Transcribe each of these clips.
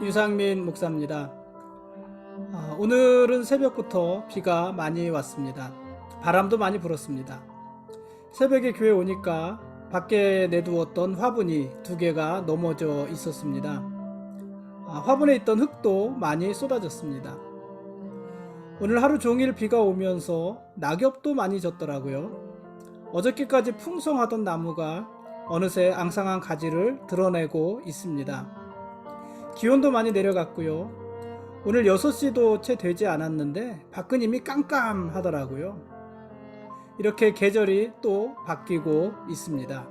유상민 목사입니다. 오늘은 새벽부터 비가 많이 왔습니다. 바람도 많이 불었습니다. 새벽에 교회 오니까 밖에 내두었던 화분이 2개가 넘어져 있었습니다. 화분에 있던 흙도 많이 쏟아졌습니다. 오늘 하루 종일 비가 오면서 낙엽도 많이 졌더라고요. 어저께까지 풍성하던 나무가 어느새 앙상한 가지를 드러내고 있습니다. 기온도 많이 내려갔고요. 오늘 6시도 채 되지 않았는데 밖은 이미 깜깜하더라고요. 이렇게 계절이 또 바뀌고 있습니다.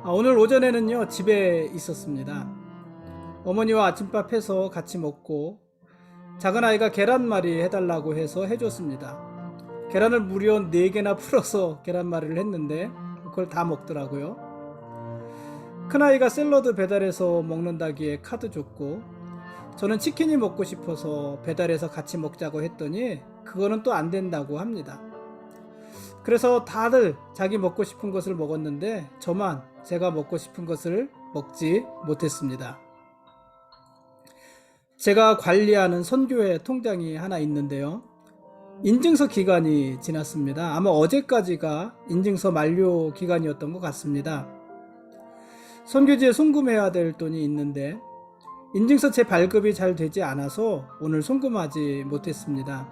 오늘 오전에는요, 집에 있었습니다. 어머니와 아침밥 해서 같이 먹고 작은 아이가 계란말이 해달라고 해서 해줬습니다. 계란을 무려 4개나 풀어서 계란말이를 했는데 그걸 다 먹더라고요. 큰아이가 샐러드 배달해서 먹는다기에 카드 줬고, 저는 치킨이 먹고 싶어서 배달해서 같이 먹자고 했더니 그거는 또 안 된다고 합니다. 그래서 다들 자기 먹고 싶은 것을 먹었는데 저만 제가 먹고 싶은 것을 먹지 못했습니다. 제가 관리하는 선교회 통장이 하나 있는데요. 인증서 기간이 지났습니다. 아마 어제까지가 인증서 만료 기간이었던 것 같습니다. 선교지에 송금해야 될 돈이 있는데 인증서 재발급이 잘 되지 않아서 오늘 송금하지 못했습니다.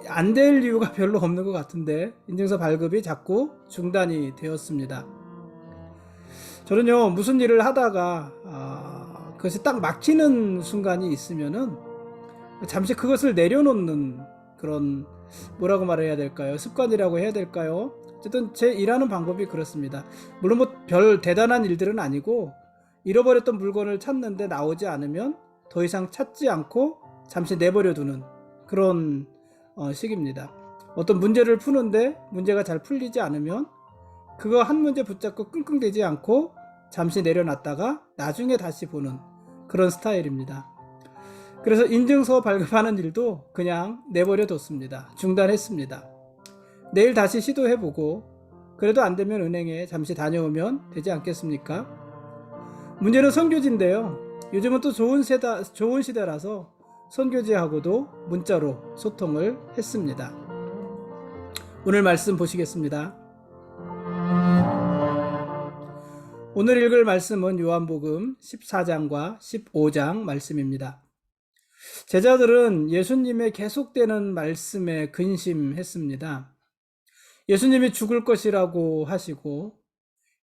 안 될 이유가 별로 없는 것 같은데 인증서 발급이 자꾸 중단이 되었습니다. 저는요, 무슨 일을 하다가 그것이 딱 막히는 순간이 있으면은 잠시 그것을 내려놓는 그런, 뭐라고 말해야 될까요? 습관이라고 해야 될까요? 어쨌든 제 일하는 방법이 그렇습니다. 물론 뭐 별 대단한 일들은 아니고 잃어버렸던 물건을 찾는데 나오지 않으면 더 이상 찾지 않고 잠시 내버려 두는 그런 식입니다. 어떤 문제를 푸는데 문제가 잘 풀리지 않으면 그거 한 문제 붙잡고 끙끙대지 않고 잠시 내려놨다가 나중에 다시 보는 그런 스타일입니다. 그래서 인증서 발급하는 일도 그냥 내버려 뒀습니다. 중단했습니다. 내일 다시 시도해보고 그래도 안 되면 은행에 잠시 다녀오면 되지 않겠습니까? 문제는 선교지인데요. 요즘은 또 좋은 시대라서 선교지하고도 문자로 소통을 했습니다. 오늘 말씀 보시겠습니다. 오늘 읽을 말씀은 요한복음 14장과 15장 말씀입니다. 제자들은 예수님의 계속되는 말씀에 근심했습니다. 예수님이 죽을 것이라고 하시고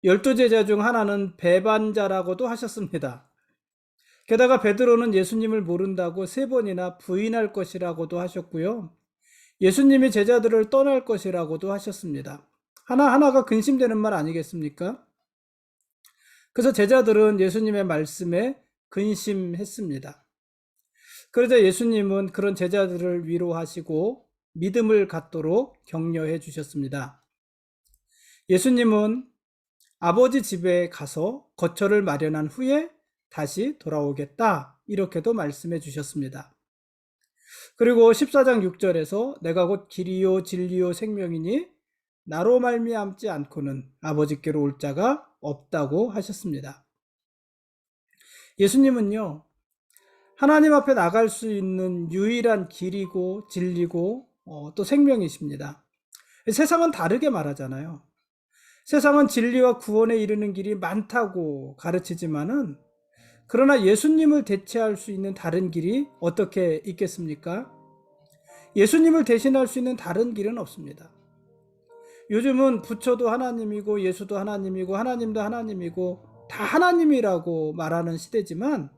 12제자 중 하나는 배반자라고도 하셨습니다. 게다가 베드로는 예수님을 모른다고 3번이나 부인할 것이라고도 하셨고요. 예수님이 제자들을 떠날 것이라고도 하셨습니다. 하나하나가 근심되는 말 아니겠습니까? 그래서 제자들은 예수님의 말씀에 근심했습니다. 그러자 예수님은 그런 제자들을 위로하시고 믿음을 갖도록 격려해 주셨습니다. 예수님은 아버지 집에 가서 거처를 마련한 후에 다시 돌아오겠다, 이렇게도 말씀해 주셨습니다. 그리고 14장 6절에서 내가 곧 길이요 진리요 생명이니 나로 말미암지 않고는 아버지께로 올 자가 없다고 하셨습니다. 예수님은요, 하나님 앞에 나갈 수 있는 유일한 길이고 진리고 또 생명이십니다. 세상은 다르게 말하잖아요. 세상은 진리와 구원에 이르는 길이 많다고 가르치지만은, 그러나 예수님을 대체할 수 있는 다른 길이 어떻게 있겠습니까? 예수님을 대신할 수 있는 다른 길은 없습니다. 요즘은 부처도 하나님이고 예수도 하나님이고 하나님도 하나님이고 다 하나님이라고 말하는 시대지만,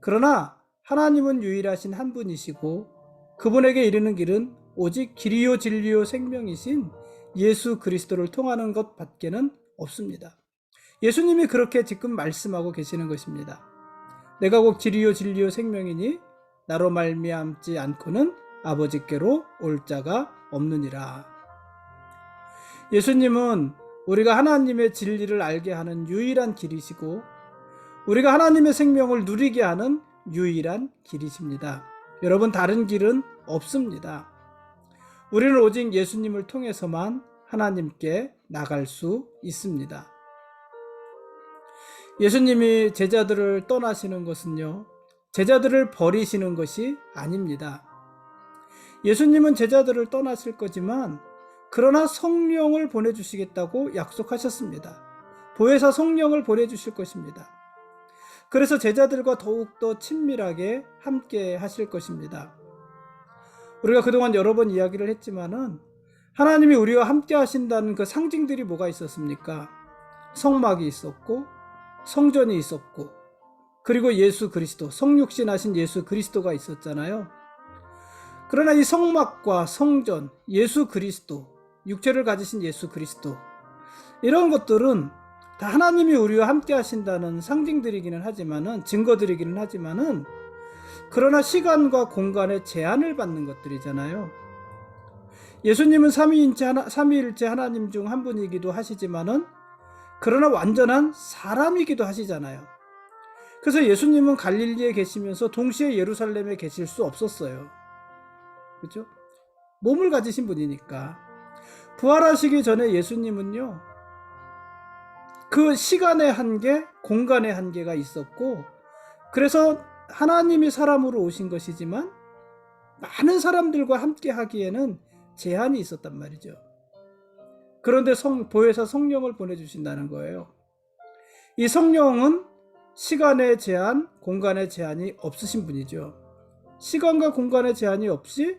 그러나 하나님은 유일하신 한 분이시고 그분에게 이르는 길은 오직 길이요 진리요 생명이신 예수 그리스도를 통하는 것 밖에는 없습니다. 예수님이 그렇게 지금 말씀하고 계시는 것입니다. 내가 곧 길이요 진리요 생명이니 나로 말미암지 않고는 아버지께로 올 자가 없느니라. 예수님은 우리가 하나님의 진리를 알게 하는 유일한 길이시고 우리가 하나님의 생명을 누리게 하는 유일한 길이십니다. 여러분, 다른 길은 없습니다. 우리는 오직 예수님을 통해서만 하나님께 나갈 수 있습니다. 예수님이 제자들을 떠나시는 것은요, 제자들을 버리시는 것이 아닙니다. 예수님은 제자들을 떠나실 거지만 그러나 성령을 보내주시겠다고 약속하셨습니다. 보혜사 성령을 보내주실 것입니다. 그래서 제자들과 더욱더 친밀하게 함께 하실 것입니다. 우리가 그동안 여러 번 이야기를 했지만은 하나님이 우리와 함께 하신다는 그 상징들이 뭐가 있었습니까? 성막이 있었고 성전이 있었고 그리고 예수 그리스도, 성육신 하신 예수 그리스도가 있었잖아요. 그러나 이 성막과 성전, 예수 그리스도, 육체를 가지신 예수 그리스도, 이런 것들은 다 하나님이 우리와 함께 하신다는 상징들이기는 하지만은, 증거들이기는 하지만은, 그러나 시간과 공간의 제한을 받는 것들이잖아요. 예수님은 삼위일체 하나님 중 한 분이기도 하시지만은 그러나 완전한 사람이기도 하시잖아요. 그래서 예수님은 갈릴리에 계시면서 동시에 예루살렘에 계실 수 없었어요. 그렇죠? 몸을 가지신 분이니까. 부활하시기 전에 예수님은요, 그 시간의 한계, 공간의 한계가 있었고, 그래서 하나님이 사람으로 오신 것이지만 많은 사람들과 함께 하기에는 제한이 있었단 말이죠. 그런데 보혜사 성령을 보내주신다는 거예요. 이 성령은 시간의 제한, 공간의 제한이 없으신 분이죠. 시간과 공간의 제한이 없이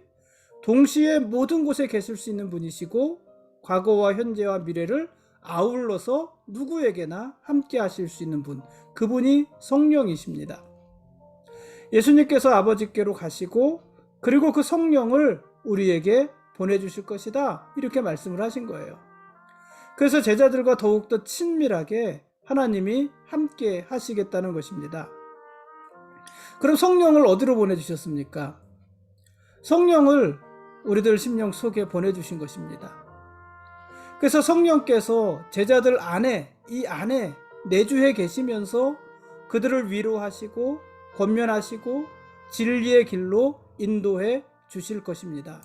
동시에 모든 곳에 계실 수 있는 분이시고, 과거와 현재와 미래를 아울러서 누구에게나 함께 하실 수 있는 분, 그분이 성령이십니다. 예수님께서 아버지께로 가시고 그리고 그 성령을 우리에게 보내주실 것이다, 이렇게 말씀을 하신 거예요. 그래서 제자들과 더욱더 친밀하게 하나님이 함께 하시겠다는 것입니다. 그럼 성령을 어디로 보내주셨습니까? 성령을 우리들 심령 속에 보내주신 것입니다. 그래서 성령께서 제자들 안에, 이 안에 내주해 계시면서 그들을 위로하시고 권면하시고 진리의 길로 인도해 주실 것입니다.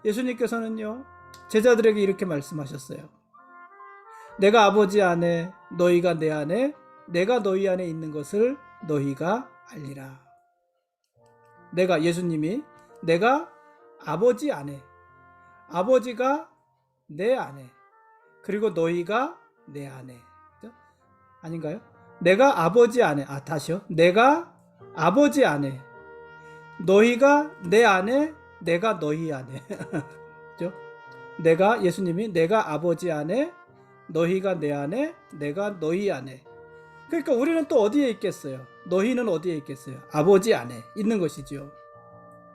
예수님께서는요, 제자들에게 이렇게 말씀하셨어요. 내가 아버지 안에, 너희가 내 안에, 내가 너희 안에 있는 것을 너희가 알리라. 예수님이 내가 아버지 안에, 아버지가 내 안에, 그리고 너희가 내 안에. 아닌가요? 내가 아버지 안에, 다시요. 내가 아버지 안에, 너희가 내 안에, 내가 너희 안에. 예수님이 내가 아버지 안에, 너희가 내 안에, 내가 너희 안에. 그러니까 우리는 또 어디에 있겠어요? 너희는 어디에 있겠어요? 아버지 안에 있는 것이죠.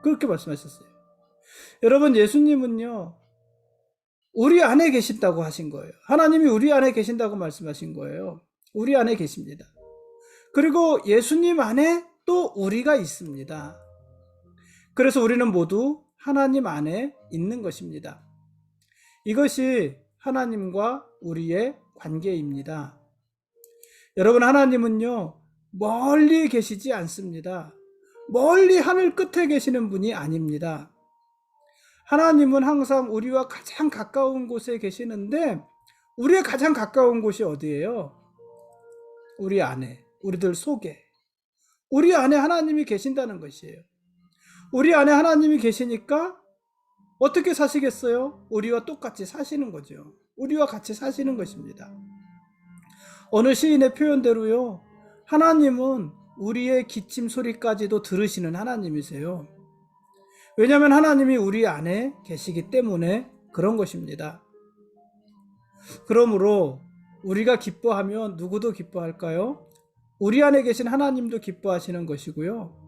그렇게 말씀하셨어요. 여러분, 예수님은요, 우리 안에 계신다고 하신 거예요. 하나님이 우리 안에 계신다고 말씀하신 거예요. 우리 안에 계십니다. 그리고 예수님 안에 또 우리가 있습니다. 그래서 우리는 모두 하나님 안에 있는 것입니다. 이것이 하나님과 우리의 관계입니다. 여러분, 하나님은요, 멀리 계시지 않습니다. 멀리 하늘 끝에 계시는 분이 아닙니다. 하나님은 항상 우리와 가장 가까운 곳에 계시는데, 우리의 가장 가까운 곳이 어디예요? 우리 안에, 우리들 속에. 우리 안에 하나님이 계신다는 것이에요. 우리 안에 하나님이 계시니까 어떻게 사시겠어요? 우리와 똑같이 사시는 거죠. 우리와 같이 사시는 것입니다. 어느 시인의 표현대로요, 하나님은 우리의 기침 소리까지도 들으시는 하나님이세요. 왜냐하면 하나님이 우리 안에 계시기 때문에 그런 것입니다. 그러므로 우리가 기뻐하면 누구도 기뻐할까요? 우리 안에 계신 하나님도 기뻐하시는 것이고요.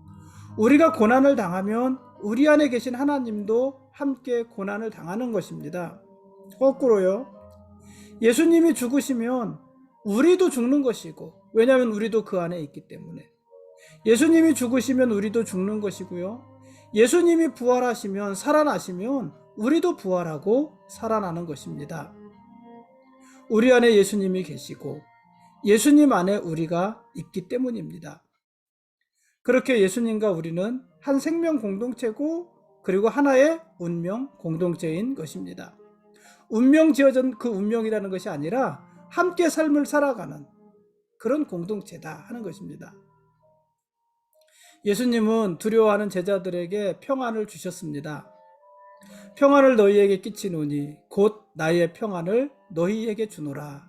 우리가 고난을 당하면 우리 안에 계신 하나님도 함께 고난을 당하는 것입니다. 거꾸로요. 예수님이 죽으시면 우리도 죽는 것이고, 왜냐하면 우리도 그 안에 있기 때문에. 예수님이 죽으시면 우리도 죽는 것이고요. 예수님이 부활하시면, 살아나시면 우리도 부활하고 살아나는 것입니다. 우리 안에 예수님이 계시고 예수님 안에 우리가 있기 때문입니다. 그렇게 예수님과 우리는 한 생명 공동체고, 그리고 하나의 운명 공동체인 것입니다. 운명 지어진 그 운명이라는 것이 아니라 함께 삶을 살아가는, 그런 공동체다 하는 것입니다. 예수님은 두려워하는 제자들에게 평안을 주셨습니다. 평안을 너희에게 끼치노니 곧 나의 평안을 너희에게 주노라.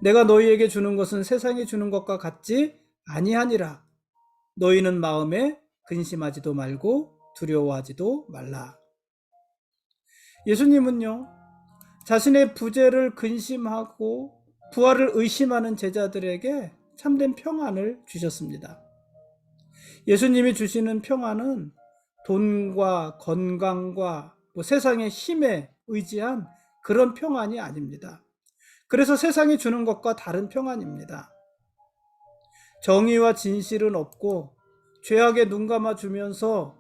내가 너희에게 주는 것은 세상이 주는 것과 같지 아니하니라. 너희는 마음에 근심하지도 말고 두려워하지도 말라. 예수님은요, 자신의 부재를 근심하고 부활을 의심하는 제자들에게 참된 평안을 주셨습니다. 예수님이 주시는 평안은 돈과 건강과 세상의 힘에 의지한 그런 평안이 아닙니다. 그래서 세상이 주는 것과 다른 평안입니다. 정의와 진실은 없고 죄악에 눈 감아주면서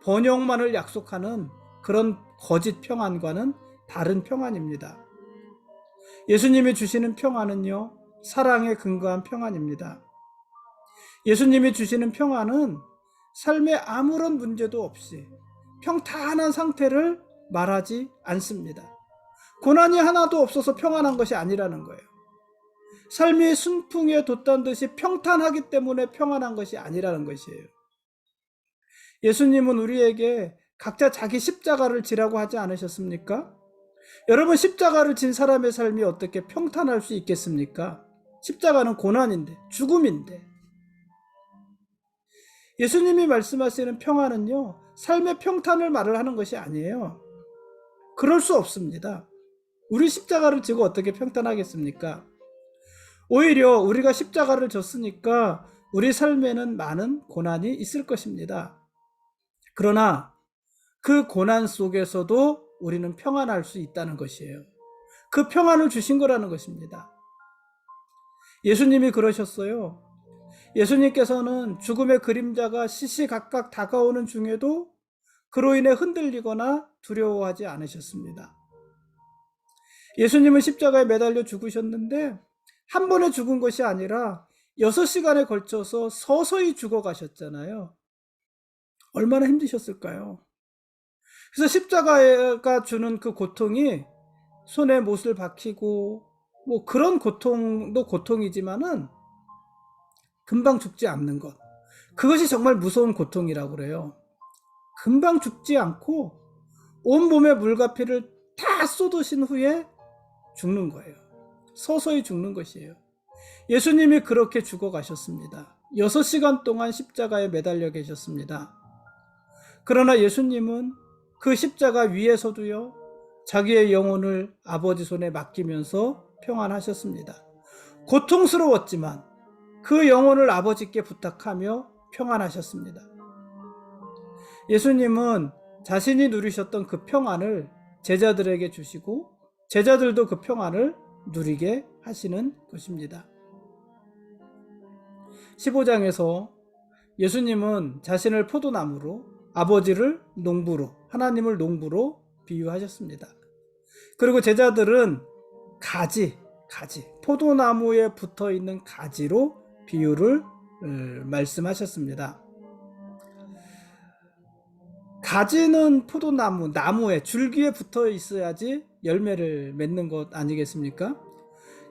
번영만을 약속하는 그런 거짓 평안과는 다른 평안입니다. 예수님이 주시는 평안은요, 사랑에 근거한 평안입니다. 예수님이 주시는 평안은 삶에 아무런 문제도 없이 평탄한 상태를 말하지 않습니다. 고난이 하나도 없어서 평안한 것이 아니라는 거예요. 삶이 순풍에 돛단 듯이 평탄하기 때문에 평안한 것이 아니라는 것이에요. 예수님은 우리에게 각자 자기 십자가를 지라고 하지 않으셨습니까? 여러분, 십자가를 진 사람의 삶이 어떻게 평탄할 수 있겠습니까? 십자가는 고난인데, 죽음인데. 예수님이 말씀하시는 평안은요, 삶의 평탄을 말을 하는 것이 아니에요. 그럴 수 없습니다. 우리 십자가를 지고 어떻게 평탄하겠습니까? 오히려 우리가 십자가를 졌으니까 우리 삶에는 많은 고난이 있을 것입니다. 그러나 그 고난 속에서도 우리는 평안할 수 있다는 것이에요. 그 평안을 주신 거라는 것입니다. 예수님이 그러셨어요. 예수님께서는 죽음의 그림자가 시시각각 다가오는 중에도 그로 인해 흔들리거나 두려워하지 않으셨습니다. 예수님은 십자가에 매달려 죽으셨는데 한 번에 죽은 것이 아니라 6시간에 걸쳐서 서서히 죽어가셨잖아요. 얼마나 힘드셨을까요? 그래서 십자가가 주는 그 고통이 손에 못을 박히고 그런 고통도 고통이지만은 금방 죽지 않는 것. 그것이 정말 무서운 고통이라고 그래요. 금방 죽지 않고 온몸에 물과 피를 다 쏟으신 후에 죽는 거예요. 서서히 죽는 것이에요. 예수님이 그렇게 죽어가셨습니다. 6시간 동안 십자가에 매달려 계셨습니다. 그러나 예수님은 그 십자가 위에서도요, 자기의 영혼을 아버지 손에 맡기면서 평안하셨습니다. 고통스러웠지만 그 영혼을 아버지께 부탁하며 평안하셨습니다. 예수님은 자신이 누리셨던 그 평안을 제자들에게 주시고 제자들도 그 평안을 누리게 하시는 것입니다. 15장에서 예수님은 자신을 포도나무로, 아버지를 농부로, 하나님을 농부로 비유하셨습니다. 그리고 제자들은 가지, 포도나무에 붙어 있는 가지로 비유를 말씀하셨습니다. 가지는 포도나무, 나무에, 줄기에 붙어 있어야지 열매를 맺는 것 아니겠습니까?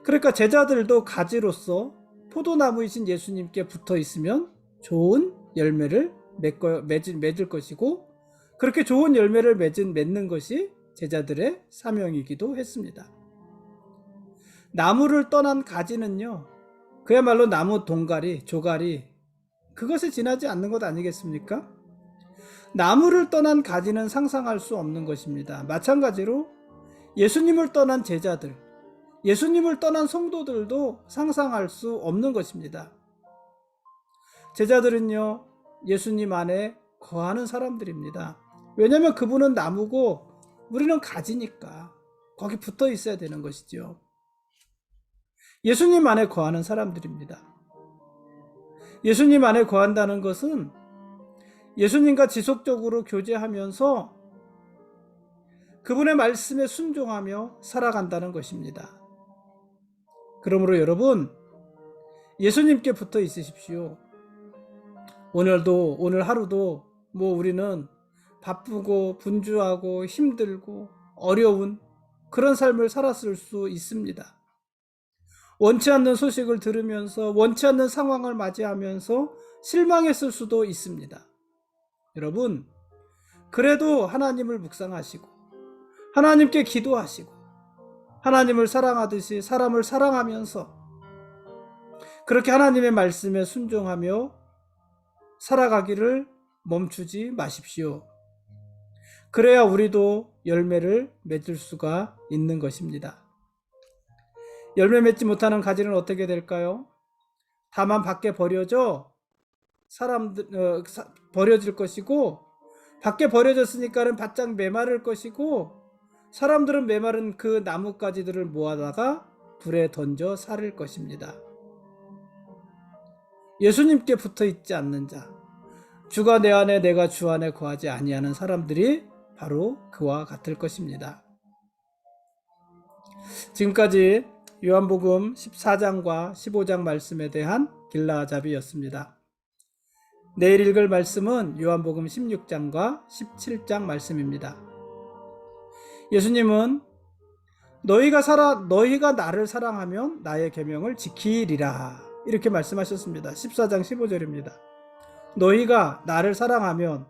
그러니까 제자들도 가지로서 포도나무이신 예수님께 붙어 있으면 좋은 열매를 맺을 것이고, 그렇게 좋은 열매를 맺는 것이 제자들의 사명이기도 했습니다. 나무를 떠난 가지는요, 그야말로 나무 동가리, 조가리, 그것에 지나지 않는 것 아니겠습니까? 나무를 떠난 가지는 상상할 수 없는 것입니다. 마찬가지로 예수님을 떠난 제자들, 예수님을 떠난 성도들도 상상할 수 없는 것입니다. 제자들은요, 예수님 안에 거하는 사람들입니다. 왜냐하면 그분은 나무고 우리는 가지니까 거기 붙어 있어야 되는 것이죠. 예수님 안에 거하는 사람들입니다. 예수님 안에 거한다는 것은 예수님과 지속적으로 교제하면서 그분의 말씀에 순종하며 살아간다는 것입니다. 그러므로 여러분, 예수님께 붙어 있으십시오. 오늘 하루도 우리는 바쁘고 분주하고 힘들고 어려운 그런 삶을 살았을 수 있습니다. 원치 않는 소식을 들으면서 원치 않는 상황을 맞이하면서 실망했을 수도 있습니다. 여러분, 그래도 하나님을 묵상하시고 하나님께 기도하시고 하나님을 사랑하듯이 사람을 사랑하면서 그렇게 하나님의 말씀에 순종하며 살아가기를 멈추지 마십시오. 그래야 우리도 열매를 맺을 수가 있는 것입니다. 열매 맺지 못하는 가지는 어떻게 될까요? 다만 밖에 버려질 것이고, 밖에 버려졌으니까는 바짝 메마를 것이고, 사람들은 메마른 그 나뭇가지들을 모아다가 불에 던져 살을 것입니다. 예수님께 붙어 있지 않는 자, 주가 내 안에 내가 주 안에 거하지 아니하는 사람들이 바로 그와 같을 것입니다. 지금까지 요한복음 14장과 15장 말씀에 대한 길라잡이였습니다. 내일 읽을 말씀은 요한복음 16장과 17장 말씀입니다. 예수님은 너희가 나를 사랑하면 나의 계명을 지키리라 이렇게 말씀하셨습니다. 14장 15절입니다. 너희가 나를 사랑하면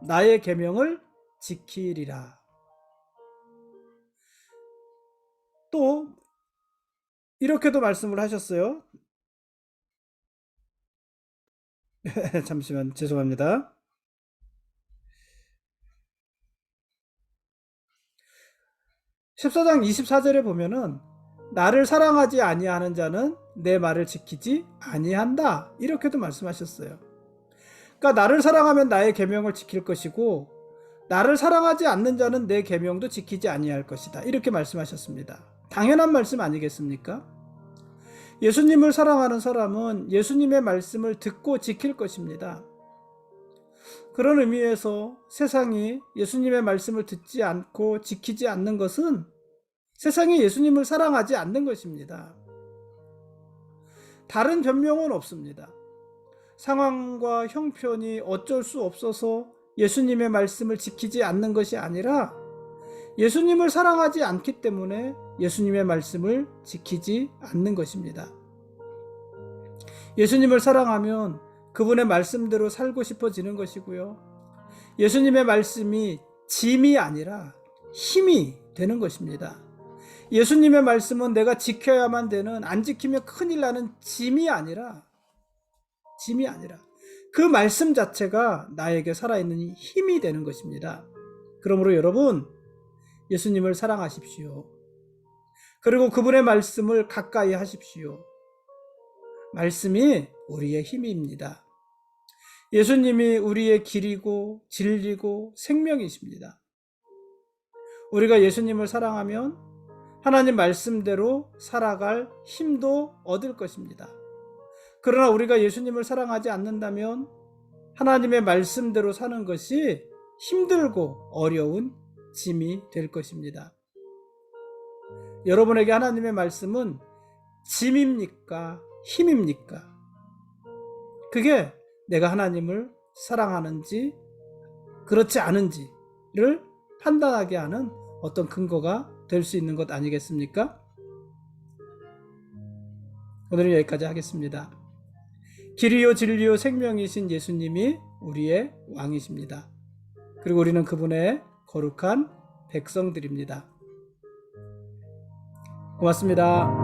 나의 계명을 지키리라. 또 이렇게도 말씀을 하셨어요. 잠시만, 죄송합니다. (14장 24절에) 보면은 나를 사랑하지 아니하는 자는 내 말을 지키지 아니한다 이렇게도 말씀하셨어요. 그러니까 나를 사랑하면 나의 계명을 지킬 것이고 나를 사랑하지 않는 자는 내 계명도 지키지 아니할 것이다 이렇게 말씀하셨습니다. 당연한 말씀 아니겠습니까? 예수님을 사랑하는 사람은 예수님의 말씀을 듣고 지킬 것입니다. 그런 의미에서 세상이 예수님의 말씀을 듣지 않고 지키지 않는 것은 세상이 예수님을 사랑하지 않는 것입니다. 다른 변명은 없습니다. 상황과 형편이 어쩔 수 없어서 예수님의 말씀을 지키지 않는 것이 아니라 예수님을 사랑하지 않기 때문에 예수님의 말씀을 지키지 않는 것입니다. 예수님을 사랑하면 그분의 말씀대로 살고 싶어지는 것이고요. 예수님의 말씀이 짐이 아니라 힘이 되는 것입니다. 예수님의 말씀은 내가 지켜야만 되는, 안 지키면 큰일 나는 짐이 아니라 그 말씀 자체가 나에게 살아있는 힘이 되는 것입니다. 그러므로 여러분, 예수님을 사랑하십시오. 그리고 그분의 말씀을 가까이 하십시오. 말씀이 우리의 힘입니다. 예수님이 우리의 길이고 진리고 생명이십니다. 우리가 예수님을 사랑하면 하나님 말씀대로 살아갈 힘도 얻을 것입니다. 그러나 우리가 예수님을 사랑하지 않는다면 하나님의 말씀대로 사는 것이 힘들고 어려운 짐이 될 것입니다. 여러분에게 하나님의 말씀은 짐입니까? 힘입니까? 그게 내가 하나님을 사랑하는지 그렇지 않은지를 판단하게 하는 어떤 근거가 될 수 있는 것 아니겠습니까? 오늘은 여기까지 하겠습니다. 길이요 진리요 생명이신 예수님이 우리의 왕이십니다. 그리고 우리는 그분의 거룩한 백성들입니다. 고맙습니다.